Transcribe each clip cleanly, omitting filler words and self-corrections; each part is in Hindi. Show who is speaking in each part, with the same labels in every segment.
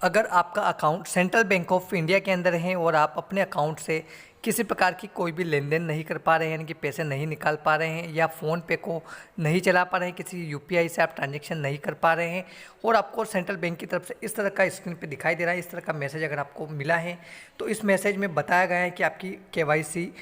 Speaker 1: अगर आपका account central bank of India के अंदर है और आप अपने अकाउंट से किसी प्रकार की कोई भी लेन देन नहीं कर पा रहे हैं, यानी कि पैसे नहीं निकाल पा रहे हैं या फ़ोन पे को नहीं चला पा रहे हैं, किसी यूपीआई से आप ट्रांजैक्शन नहीं कर पा रहे हैं और आपको सेंट्रल बैंक की तरफ से इस तरह का स्क्रीन पे दिखाई दे रहा है, इस तरह का मैसेज अगर आपको मिला है तो इस मैसेज में बताया गया है कि आपकी केवाईसी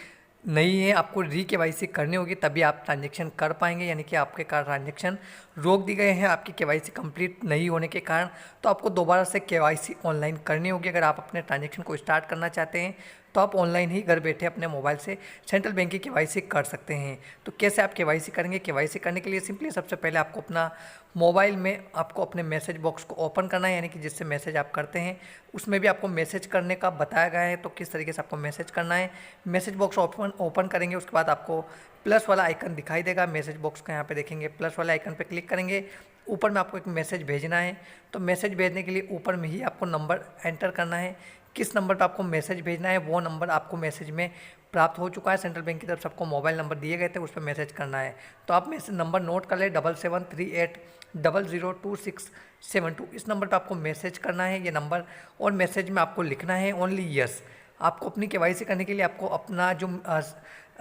Speaker 1: नहीं है, आपको केवाईसी करनी होगी तभी आप ट्रांजैक्शन कर पाएंगे, यानी कि आपके ट्रांजैक्शन रोक दी गए हैं आपकी केवाईसी कंप्लीट नहीं होने के कारण। तो आपको दोबारा से केवाईसी ऑनलाइन करनी होगी अगर आप अपने ट्रांजैक्शन को स्टार्ट करना चाहते हैं, तो आप ऑनलाइन ही घर बैठे अपने मोबाइल से सेंट्रल बैंक की केवाईसी कर सकते हैं। तो कैसे आप केवाईसी करेंगे? केवाईसी करने के लिए सिंपली सबसे पहले आपको अपना मोबाइल में आपको अपने मैसेज बॉक्स को ओपन करना है, यानी कि जिससे मैसेज आप करते हैं उसमें भी आपको मैसेज करने का बताया गया है, तो किस तरीके से आपको मैसेज करना है। मैसेज बॉक्स ओपन करेंगे, उसके बाद आपको प्लस वाला आइकन दिखाई देगा मैसेज बॉक्स का, यहाँ पे देखेंगे प्लस वाला आइकन पे क्लिक करेंगे, ऊपर में आपको एक मैसेज भेजना है। तो मैसेज भेजने के लिए ऊपर में ही आपको नंबर एंटर करना है, किस नंबर पर आपको मैसेज भेजना है वो नंबर आपको मैसेज में प्राप्त हो चुका है। सेंट्रल बैंक की तरफ से आपको मोबाइल नंबर दिए गए थे, उस पर मैसेज करना है। तो आप मैसेज नंबर नोट कर ले 7738002672, इस नंबर पर आपको मैसेज करना है ये नंबर, और मैसेज में आपको लिखना है ओनली यस। आपको अपनी केवाईसी करने के लिए आपको अपना जो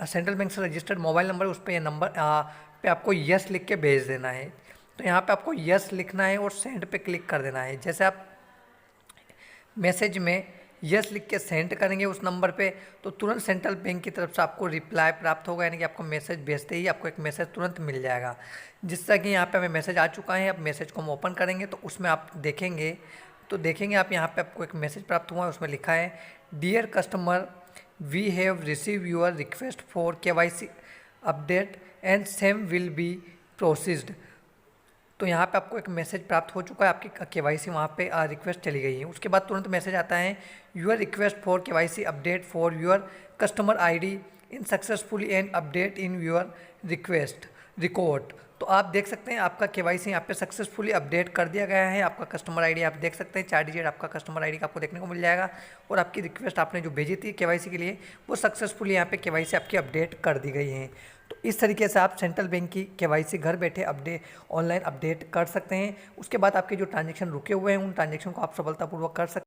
Speaker 1: सेंट्रल बैंक से रजिस्टर्ड मोबाइल नंबर उस पर यह नंबर पे आपको यस लिख के भेज देना है। तो यहाँ पे आपको यस लिखना है और सेंड पे क्लिक कर देना है। जैसे आप मैसेज में यस लिख के सेंड करेंगे उस नंबर पे, तो तुरंत सेंट्रल बैंक की तरफ से आपको रिप्लाई प्राप्त होगा, यानी कि आपको मैसेज भेजते ही आपको एक मैसेज तुरंत मिल जाएगा। जिस तरह कि यहाँ पे हमें मैसेज आ चुका है, अब मैसेज को हम ओपन करेंगे तो उसमें आप देखेंगे आप यहाँ पे आपको एक मैसेज प्राप्त हुआ है, उसमें लिखा है dear customer we have received your request for KYC update and same will be processed. तो यहाँ पे आपको एक मैसेज प्राप्त हो चुका है, आपकी केवाईसी वहाँ पे रिक्वेस्ट चली गई है। उसके बाद तुरंत मैसेज आता है your request for KYC update for your customer ID in successfully and update in your request record. तो आप देख सकते हैं आपका केवाईसी यहाँ पे सक्सेसफुली अपडेट कर दिया गया है। आपका कस्टमर आईडी आप देख सकते हैं 4 डिजिट आपका कस्टमर आईडी का आपको देखने को मिल जाएगा, और आपकी रिक्वेस्ट आपने जो भेजी थी केवाईसी के लिए वो सक्सेसफुली यहाँ पे केवाईसी आपकी अपडेट कर दी गई है। तो इस तरीके से आप सेंट्रल बैंक की केवाईसी घर बैठे ऑनलाइन अपडेट कर सकते हैं। उसके बाद आपके जो ट्रांजेक्शन रुके हुए हैं उन ट्रांजेक्शन को आप सफलतापूर्वक कर सकते हैं।